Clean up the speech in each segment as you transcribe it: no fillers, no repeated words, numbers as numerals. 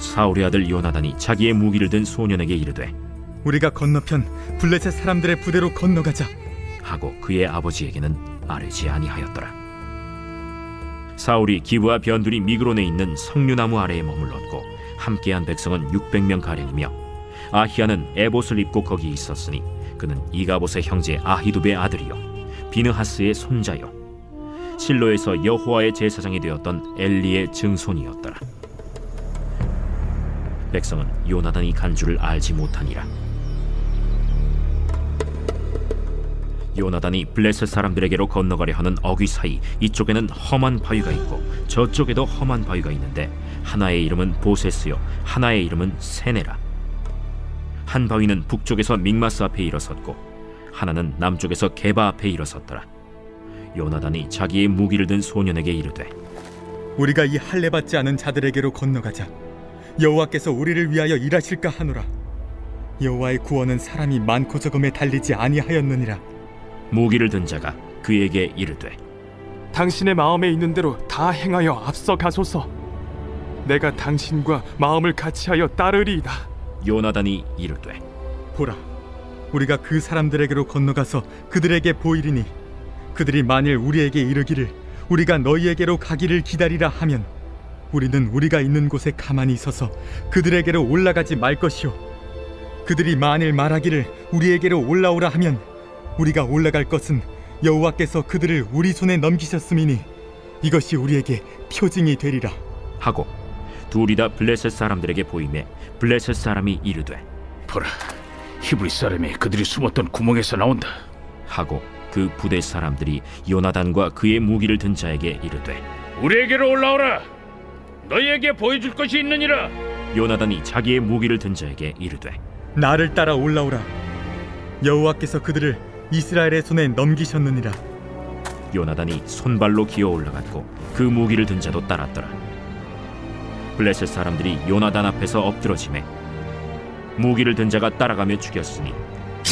사울의 아들 요나단이 자기의 무기를 든 소년에게 이르되 우리가 건너편 블레셋 사람들의 부대로 건너가자 하고 그의 아버지에게는 아뢰지 아니하였더라. 사울이 기브와 변두리 미그론에 있는 석류나무 아래에 머물렀고 함께한 백성은 600명 가량이며 아히야는 에봇을 입고 거기 있었으니 그는 이가봇의 형제 아히두베의 아들이요 비느하스의 손자요 실로에서 여호와의 제사장이 되었던 엘리의 증손이었더라. 백성은 요나단이 간 줄을 알지 못하니라. 요나단이 블레셋 사람들에게로 건너가려 하는 어귀 사이 이쪽에는 험한 바위가 있고 저쪽에도 험한 바위가 있는데 하나의 이름은 보세스요 하나의 이름은 세네라. 한 바위는 북쪽에서 믹마스 앞에 일어섰고 하나는 남쪽에서 게바 앞에 일어섰더라. 요나단이 자기의 무기를 든 소년에게 이르되 우리가 이 할례받지 않은 자들에게로 건너가자 여호와께서 우리를 위하여 일하실까 하노라. 여호와의 구원은 사람이 많고 적음에 달리지 아니하였느니라. 무기를 든 자가 그에게 이르되 당신의 마음에 있는 대로 다 행하여 앞서 가소서. 내가 당신과 마음을 같이하여 따르리이다. 요나단이 이르되 보라, 우리가 그 사람들에게로 건너가서 그들에게 보이리니 그들이 만일 우리에게 이르기를 우리가 너희에게로 가기를 기다리라 하면 우리는 우리가 있는 곳에 가만히 있어서 그들에게로 올라가지 말 것이요 그들이 만일 말하기를 우리에게로 올라오라 하면 우리가 올라갈 것은 여호와께서 그들을 우리 손에 넘기셨음이니 이것이 우리에게 표징이 되리라 하고 둘이 다 블레셋 사람들에게 보이매 블레셋 사람이 이르되 보라, 히브리 사람이 그들이 숨었던 구멍에서 나온다. 하고 그 부대 사람들이 요나단과 그의 무기를 든 자에게 이르되 우리에게로 올라오라. 너희에게 보여줄 것이 있느니라. 요나단이 자기의 무기를 든 자에게 이르되 나를 따라 올라오라. 여호와께서 그들을 이스라엘의 손에 넘기셨느니라. 요나단이 손발로 기어 올라갔고 그 무기를 든 자도 따랐더라. 블레셋 사람들이 요나단 앞에서 엎드러지매 무기를 든 자가 따라가며 죽였으니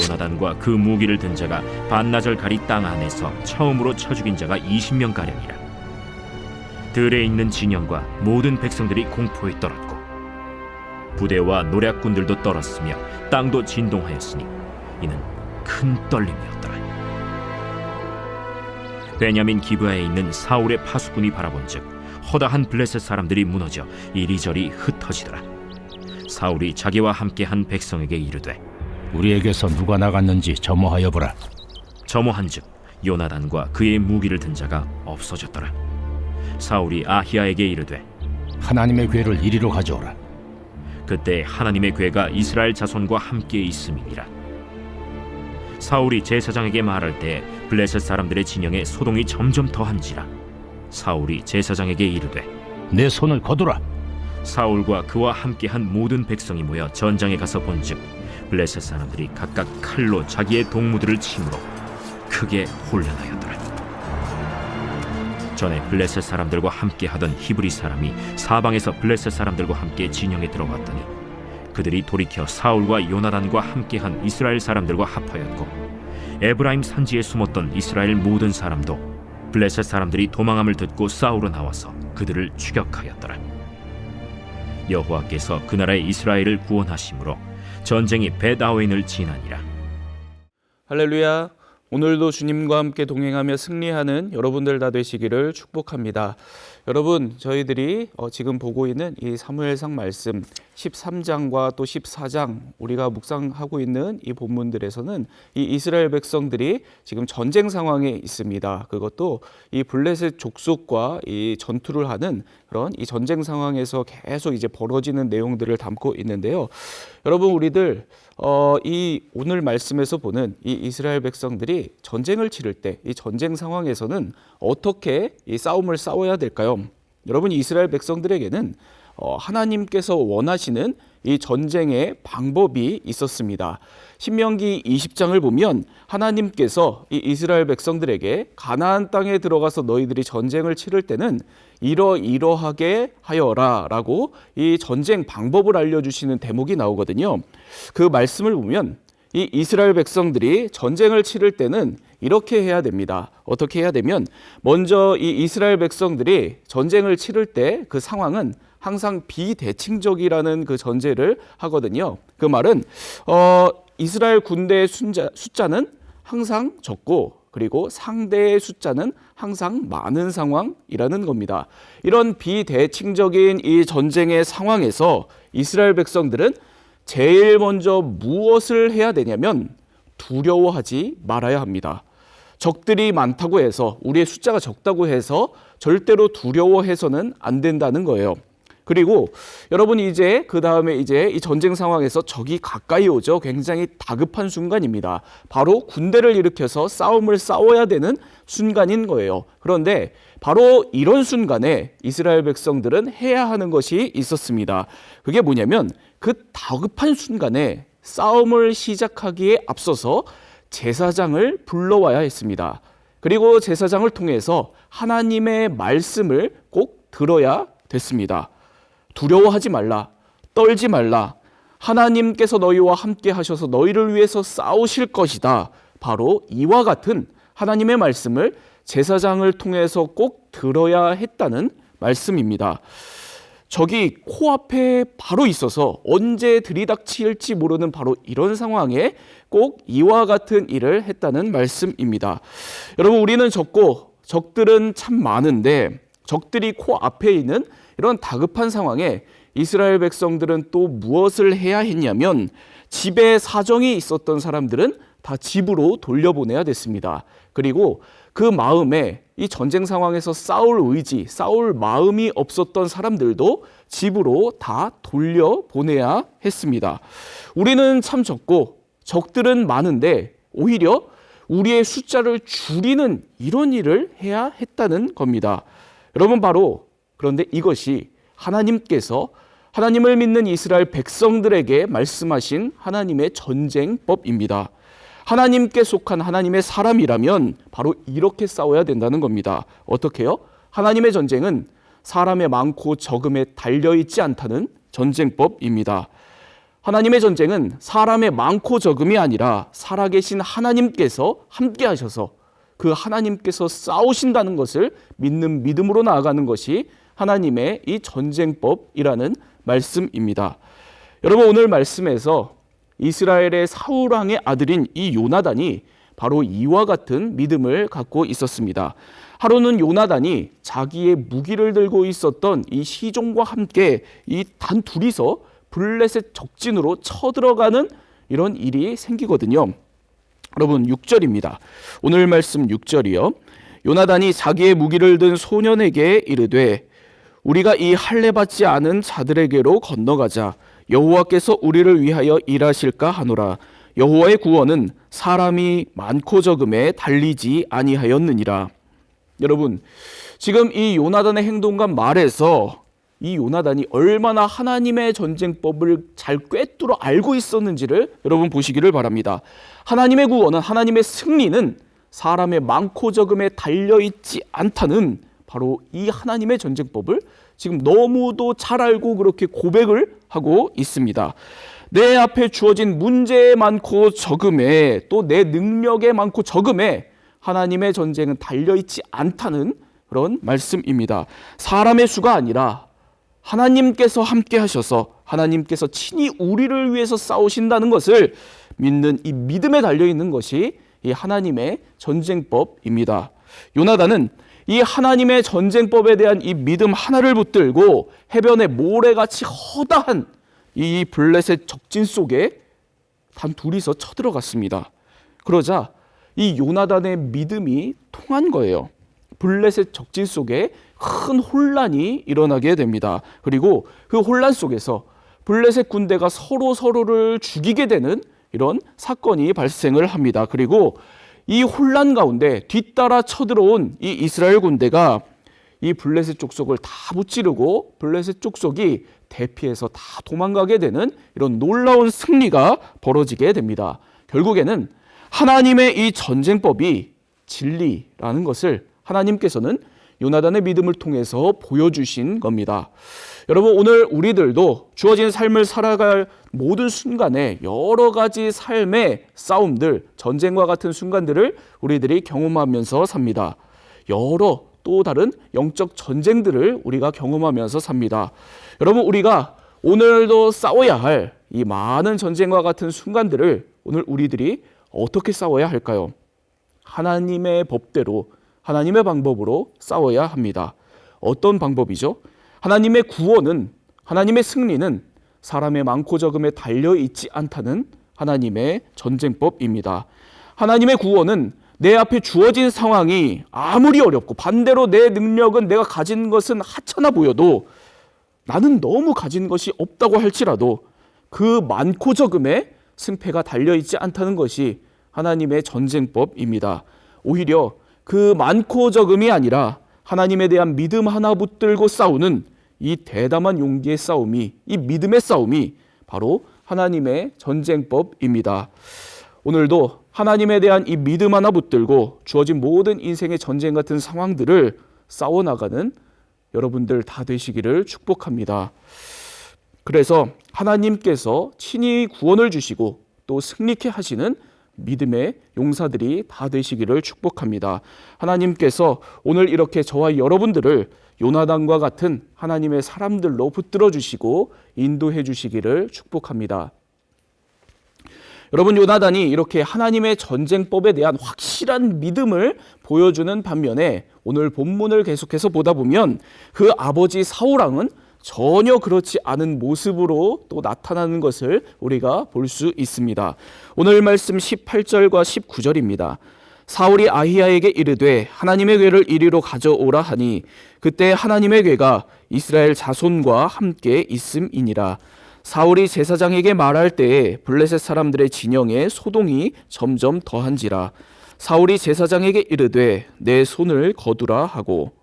요나단과 그 무기를 든 자가 반나절 가리 땅 안에서 처음으로 쳐 죽인 자가 20명 가량이라. 들에 있는 진영과 모든 백성들이 공포에 떨었고 부대와 노략군들도 떨었으며 땅도 진동하였으니 이는 큰 떨림이었더라. 베냐민 기브아에 있는 사울의 파수꾼이 바라본즉 허다한 블레셋 사람들이 무너져 이리저리 흩어지더라. 사울이 자기와 함께한 백성에게 이르되 우리에게서 누가 나갔는지 점호하여 보라. 점호한즉 요나단과 그의 무기를 든 자가 없어졌더라. 사울이 아히야에게 이르되 하나님의 궤를 이리로 가져오라. 그때 하나님의 궤가 이스라엘 자손과 함께 있음이니라. 사울이 제사장에게 말할 때 블레셋 사람들의 진영에 소동이 점점 더한지라. 사울이 제사장에게 이르되 내 손을 거두라. 사울과 그와 함께한 모든 백성이 모여 전장에 가서 본즉 블레셋 사람들이 각각 칼로 자기의 동무들을 치므로 크게 혼란하였더라. 전에 블레셋 사람들과 함께하던 히브리 사람이 사방에서 블레셋 사람들과 함께 진영에 들어갔더니 그들이 돌이켜 사울과 요나단과 함께한 이스라엘 사람들과 합하였고 에브라임 산지에 숨었던 이스라엘 모든 사람도 블레셋 사람들이 도망함을 듣고 싸우러 나와서 그들을 추격하였더라. 여호와께서 그 나라의 이스라엘을 구원하심으로 전쟁이 벳아웬을 지나니라. 할렐루야. 오늘도 주님과 함께 동행하며 승리하는 여러분들 다 되시기를 축복합니다. 여러분, 저희들이 지금 보고 있는 이 사무엘상 말씀 13장과 또 14장 우리가 묵상하고 있는 이 본문들에서는 이 이스라엘 백성들이 지금 전쟁 상황에 있습니다. 그것도 이 블레셋 족속과 이 전투를 하는 그런 이 전쟁 상황에서 계속 이제 벌어지는 내용들을 담고 있는데요. 여러분, 우리들 이 오늘 말씀에서 보는 이 이스라엘 백성들이 전쟁을 치를 때 이 전쟁 상황에서는 어떻게 이 싸움을 싸워야 될까요? 여러분, 이스라엘 백성들에게는 하나님께서 원하시는 이 전쟁의 방법이 있었습니다. 신명기 20장을 보면 하나님께서 이 이스라엘 백성들에게 가나안 땅에 들어가서 너희들이 전쟁을 치를 때는 이러이러하게 하여라 라고 이 전쟁 방법을 알려주시는 대목이 나오거든요. 그 말씀을 보면 이 이스라엘 백성들이 전쟁을 치를 때는 이렇게 해야 됩니다. 어떻게 해야 되면 먼저 이 이스라엘 백성들이 전쟁을 치를 때 그 상황은 항상 비대칭적이라는 그 전제를 하거든요. 그 말은 이스라엘 군대의 숫자는 항상 적고 그리고 상대의 숫자는 항상 많은 상황이라는 겁니다. 이런 비대칭적인 이 전쟁의 상황에서 이스라엘 백성들은 제일 먼저 무엇을 해야 되냐면 두려워하지 말아야 합니다. 적들이 많다고 해서 우리의 숫자가 적다고 해서 절대로 두려워해서는 안 된다는 거예요. 그리고 여러분이 이제 그 다음에 이제 이 전쟁 상황에서 적이 가까이 오죠. 굉장히 다급한 순간입니다. 바로 군대를 일으켜서 싸움을 싸워야 되는 순간인 거예요. 그런데 바로 이런 순간에 이스라엘 백성들은 해야 하는 것이 있었습니다. 그게 뭐냐면 그 다급한 순간에 싸움을 시작하기에 앞서서 제사장을 불러와야 했습니다. 그리고 제사장을 통해서 하나님의 말씀을 꼭 들어야 됐습니다. 두려워하지 말라, 떨지 말라. 하나님께서 너희와 함께 하셔서 너희를 위해서 싸우실 것이다. 바로 이와 같은 하나님의 말씀을 제사장을 통해서 꼭 들어야 했다는 말씀입니다. 적이 코앞에 바로 있어서 언제 들이닥칠지 모르는 바로 이런 상황에 꼭 이와 같은 일을 했다는 말씀입니다. 여러분, 우리는 적고 적들은 참 많은데 적들이 코앞에 있는 이런 다급한 상황에 이스라엘 백성들은 또 무엇을 해야 했냐면 집에 사정이 있었던 사람들은 다 집으로 돌려보내야 됐습니다. 그리고 그 마음에 이 전쟁 상황에서 싸울 의지, 싸울 마음이 없었던 사람들도 집으로 다 돌려보내야 했습니다. 우리는 참 적고 적들은 많은데 오히려 우리의 숫자를 줄이는 이런 일을 해야 했다는 겁니다. 여러분, 바로 그런데 이것이 하나님께서 하나님을 믿는 이스라엘 백성들에게 말씀하신 하나님의 전쟁법입니다. 하나님께 속한 하나님의 사람이라면 바로 이렇게 싸워야 된다는 겁니다. 어떻게요? 하나님의 전쟁은 사람의 많고 적음에 달려있지 않다는 전쟁법입니다. 하나님의 전쟁은 사람의 많고 적음이 아니라 살아계신 하나님께서 함께 하셔서 그 하나님께서 싸우신다는 것을 믿는 믿음으로 나아가는 것이 하나님의 이 전쟁법이라는 말씀입니다. 여러분, 오늘 말씀에서 이스라엘의 사울왕의 아들인 이 요나단이 바로 이와 같은 믿음을 갖고 있었습니다. 하루는 요나단이 자기의 무기를 들고 있었던 이 시종과 함께 이 단 둘이서 블레셋 적진으로 쳐들어가는 이런 일이 생기거든요. 여러분, 6절입니다. 오늘 말씀 6절이요. 요나단이 자기의 무기를 든 소년에게 이르되 우리가 이 할례 받지 않은 자들에게로 건너가자. 여호와께서 우리를 위하여 일하실까 하노라. 여호와의 구원은 사람이 많고 적음에 달리지 아니하였느니라. 여러분, 지금 이 요나단의 행동과 말에서 이 요나단이 얼마나 하나님의 전쟁법을 잘 꿰뚫어 알고 있었는지를 여러분 보시기를 바랍니다. 하나님의 구원은, 하나님의 승리는 사람의 많고 적음에 달려있지 않다는 바로 이 하나님의 전쟁법을 지금 너무도 잘 알고 그렇게 고백을 하고 있습니다. 내 앞에 주어진 문제에 많고 적음에, 또 내 능력에 많고 적음에 하나님의 전쟁은 달려있지 않다는 그런 말씀입니다. 사람의 수가 아니라 하나님께서 함께 하셔서 하나님께서 친히 우리를 위해서 싸우신다는 것을 믿는 이 믿음에 달려있는 것이 이 하나님의 전쟁법입니다. 요나단은 이 하나님의 전쟁법에 대한 이 믿음 하나를 붙들고 해변의 모래같이 허다한 이 블레셋 적진 속에 단 둘이서 쳐들어갔습니다. 그러자 이 요나단의 믿음이 통한 거예요. 블레셋 적진 속에 큰 혼란이 일어나게 됩니다. 그리고 그 혼란 속에서 블레셋 군대가 서로를 죽이게 되는 이런 사건이 발생을 합니다. 그리고 이 혼란 가운데 뒤따라 쳐들어온 이 이스라엘 군대가 이 블레셋 족속을 다 무찌르고 블레셋 족속이 대피해서 다 도망가게 되는 이런 놀라운 승리가 벌어지게 됩니다. 결국에는 하나님의 이 전쟁법이 진리라는 것을 하나님께서는 요나단의 믿음을 통해서 보여주신 겁니다. 여러분, 오늘 우리들도 주어진 삶을 살아갈 모든 순간에 여러 가지 삶의 싸움들, 전쟁과 같은 순간들을 우리들이 경험하면서 삽니다. 여러 또 다른 영적 전쟁들을 우리가 경험하면서 삽니다. 여러분, 우리가 오늘도 싸워야 할 이 많은 전쟁과 같은 순간들을 오늘 우리들이 어떻게 싸워야 할까요? 하나님의 법대로, 하나님의 방법으로 싸워야 합니다. 어떤 방법이죠? 하나님의 구원은, 하나님의 승리는 사람의 많고 적음에 달려있지 않다는 하나님의 전쟁법입니다. 하나님의 구원은 내 앞에 주어진 상황이 아무리 어렵고 반대로 내 능력은, 내가 가진 것은 하찮아 보여도, 나는 너무 가진 것이 없다고 할지라도 그 많고 적음에 승패가 달려있지 않다는 것이 하나님의 전쟁법입니다. 오히려 그 많고 적음이 아니라 하나님에 대한 믿음 하나 붙들고 싸우는 이 대담한 용기의 싸움이, 이 믿음의 싸움이 바로 하나님의 전쟁법입니다. 오늘도 하나님에 대한 이 믿음 하나 붙들고 주어진 모든 인생의 전쟁 같은 상황들을 싸워나가는 여러분들 다 되시기를 축복합니다. 그래서 하나님께서 친히 구원을 주시고 또 승리케 하시는 믿음의 용사들이 다 되시기를 축복합니다. 하나님께서 오늘 이렇게 저와 여러분들을 요나단과 같은 하나님의 사람들로 붙들어 주시고 인도해 주시기를 축복합니다. 여러분, 요나단이 이렇게 하나님의 전쟁법에 대한 확실한 믿음을 보여주는 반면에 오늘 본문을 계속해서 보다 보면 그 아버지 사울왕은 전혀 그렇지 않은 모습으로 또 나타나는 것을 우리가 볼 수 있습니다. 오늘 말씀 18절과 19절입니다. 사울이 아히야에게 이르되 하나님의 궤를 이리로 가져오라 하니 그때 하나님의 궤가 이스라엘 자손과 함께 있음이니라. 사울이 제사장에게 말할 때에 블레셋 사람들의 진영에 소동이 점점 더한지라. 사울이 제사장에게 이르되 내 손을 거두라 하고.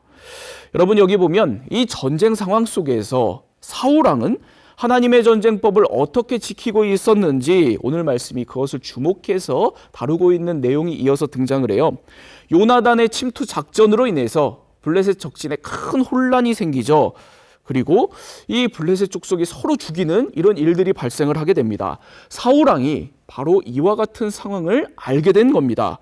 여러분, 여기 보면 이 전쟁 상황 속에서 사울왕은 하나님의 전쟁법을 어떻게 지키고 있었는지 오늘 말씀이 그것을 주목해서 다루고 있는 내용이 이어서 등장을 해요. 요나단의 침투 작전으로 인해서 블레셋 적진에 큰 혼란이 생기죠. 그리고 이 블레셋 족속이 서로 죽이는 이런 일들이 발생을 하게 됩니다. 사울왕이 바로 이와 같은 상황을 알게 된 겁니다.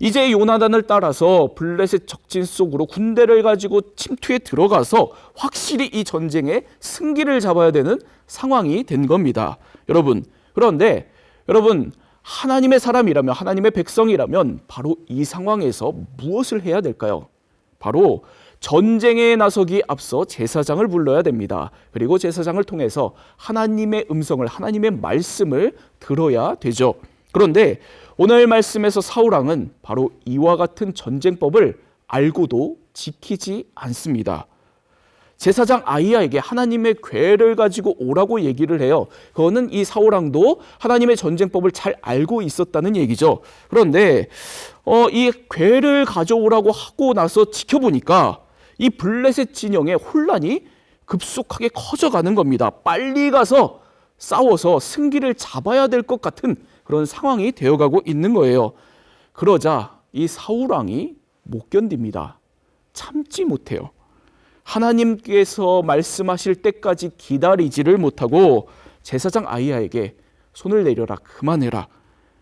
이제 요나단을 따라서 블레셋 적진 속으로 군대를 가지고 침투에 들어가서 확실히 이 전쟁의 승기를 잡아야 되는 상황이 된 겁니다. 여러분, 그런데 여러분, 하나님의 사람이라면, 하나님의 백성이라면 바로 이 상황에서 무엇을 해야 될까요? 바로 전쟁에 나서기 앞서 제사장을 불러야 됩니다. 그리고 제사장을 통해서 하나님의 음성을, 하나님의 말씀을 들어야 되죠. 그런데 오늘 말씀에서 사울왕은 바로 이와 같은 전쟁법을 알고도 지키지 않습니다. 제사장 아히야에게 하나님의 궤를 가지고 오라고 얘기를 해요. 그거는 이 사울왕도 하나님의 전쟁법을 잘 알고 있었다는 얘기죠. 그런데 이 궤를 가져오라고 하고 나서 지켜보니까 이 블레셋 진영의 혼란이 급속하게 커져가는 겁니다. 빨리 가서 싸워서 승기를 잡아야 될 것 같은 그런 상황이 되어가고 있는 거예요. 그러자 이 사울왕이 못 견딥니다. 참지 못해요. 하나님께서 말씀하실 때까지 기다리지를 못하고 제사장 아히야에게 손을 내려라, 그만해라.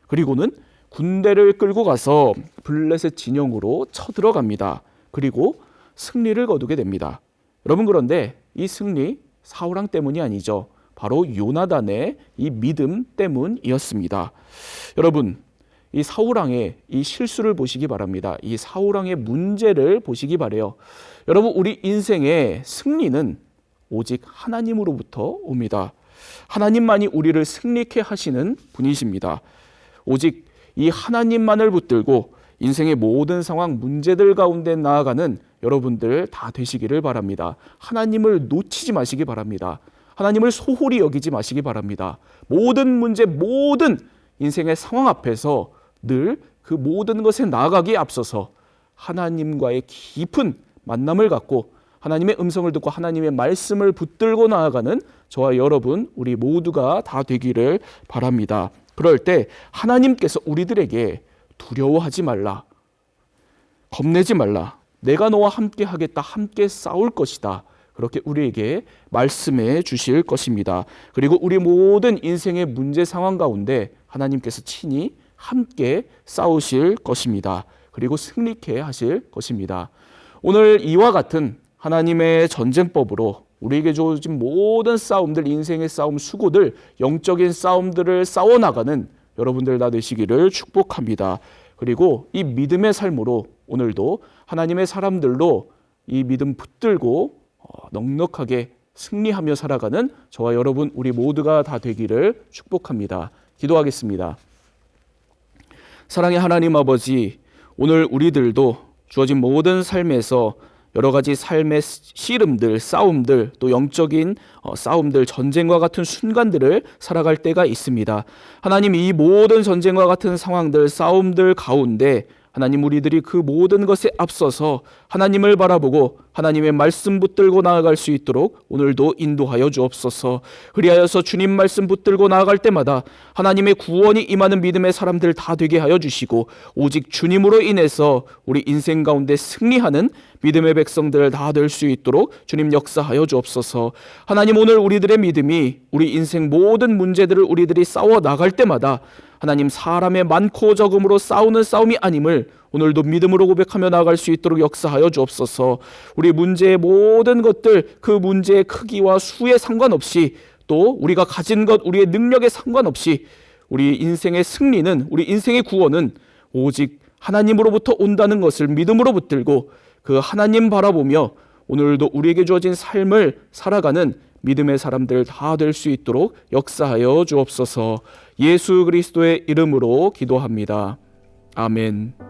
그리고는 군대를 끌고 가서 블레셋 진영으로 쳐들어갑니다. 그리고 승리를 거두게 됩니다. 여러분, 그런데 이 승리 사울왕 때문이 아니죠. 바로 요나단의 이 믿음 때문이었습니다. 여러분, 이 사울왕의 이 실수를 보시기 바랍니다. 이 사울왕의 문제를 보시기 바래요. 여러분, 우리 인생의 승리는 오직 하나님으로부터 옵니다. 하나님만이 우리를 승리케 하시는 분이십니다. 오직 이 하나님만을 붙들고 인생의 모든 상황, 문제들 가운데 나아가는 여러분들 다 되시기를 바랍니다. 하나님을 놓치지 마시기 바랍니다. 하나님을 소홀히 여기지 마시기 바랍니다. 모든 문제, 모든 인생의 상황 앞에서 늘 그 모든 것에 나아가기에 앞서서 하나님과의 깊은 만남을 갖고 하나님의 음성을 듣고 하나님의 말씀을 붙들고 나아가는 저와 여러분, 우리 모두가 다 되기를 바랍니다. 그럴 때 하나님께서 우리들에게 두려워하지 말라, 겁내지 말라, 내가 너와 함께 하겠다, 함께 싸울 것이다, 그렇게 우리에게 말씀해 주실 것입니다. 그리고 우리 모든 인생의 문제 상황 가운데 하나님께서 친히 함께 싸우실 것입니다. 그리고 승리케 하실 것입니다. 오늘 이와 같은 하나님의 전쟁법으로 우리에게 주어진 모든 싸움들, 인생의 싸움, 수고들, 영적인 싸움들을 싸워나가는 여러분들 다 되시기를 축복합니다. 그리고 이 믿음의 삶으로 오늘도 하나님의 사람들로 이 믿음 붙들고 넉넉하게 승리하며 살아가는 저와 여러분 우리 모두가 다 되기를 축복합니다. 기도하겠습니다. 사랑의 하나님 아버지, 오늘 우리들도 주어진 모든 삶에서 여러 가지 삶의 씨름들, 싸움들, 또 영적인 싸움들, 전쟁과 같은 순간들을 살아갈 때가 있습니다. 하나님, 이 모든 전쟁과 같은 상황들, 싸움들 가운데 하나님, 우리들이 그 모든 것에 앞서서 하나님을 바라보고 하나님의 말씀 붙들고 나아갈 수 있도록 오늘도 인도하여 주옵소서. 그리하여서 주님 말씀 붙들고 나아갈 때마다 하나님의 구원이 임하는 믿음의 사람들 다 되게 하여 주시고, 오직 주님으로 인해서 우리 인생 가운데 승리하는 믿음의 백성들 다 될 수 있도록 주님 역사하여 주옵소서. 하나님, 오늘 우리들의 믿음이 우리 인생 모든 문제들을 우리들이 싸워 나갈 때마다 하나님, 사람의 많고 적음으로 싸우는 싸움이 아님을 오늘도 믿음으로 고백하며 나아갈 수 있도록 역사하여 주옵소서. 우리 문제의 모든 것들, 그 문제의 크기와 수에 상관없이, 또 우리가 가진 것, 우리의 능력에 상관없이 우리 인생의 승리는, 우리 인생의 구원은 오직 하나님으로부터 온다는 것을 믿음으로 붙들고 그 하나님 바라보며 오늘도 우리에게 주어진 삶을 살아가는 믿음의 사람들 다 될 수 있도록 역사하여 주옵소서. 예수 그리스도의 이름으로 기도합니다. 아멘.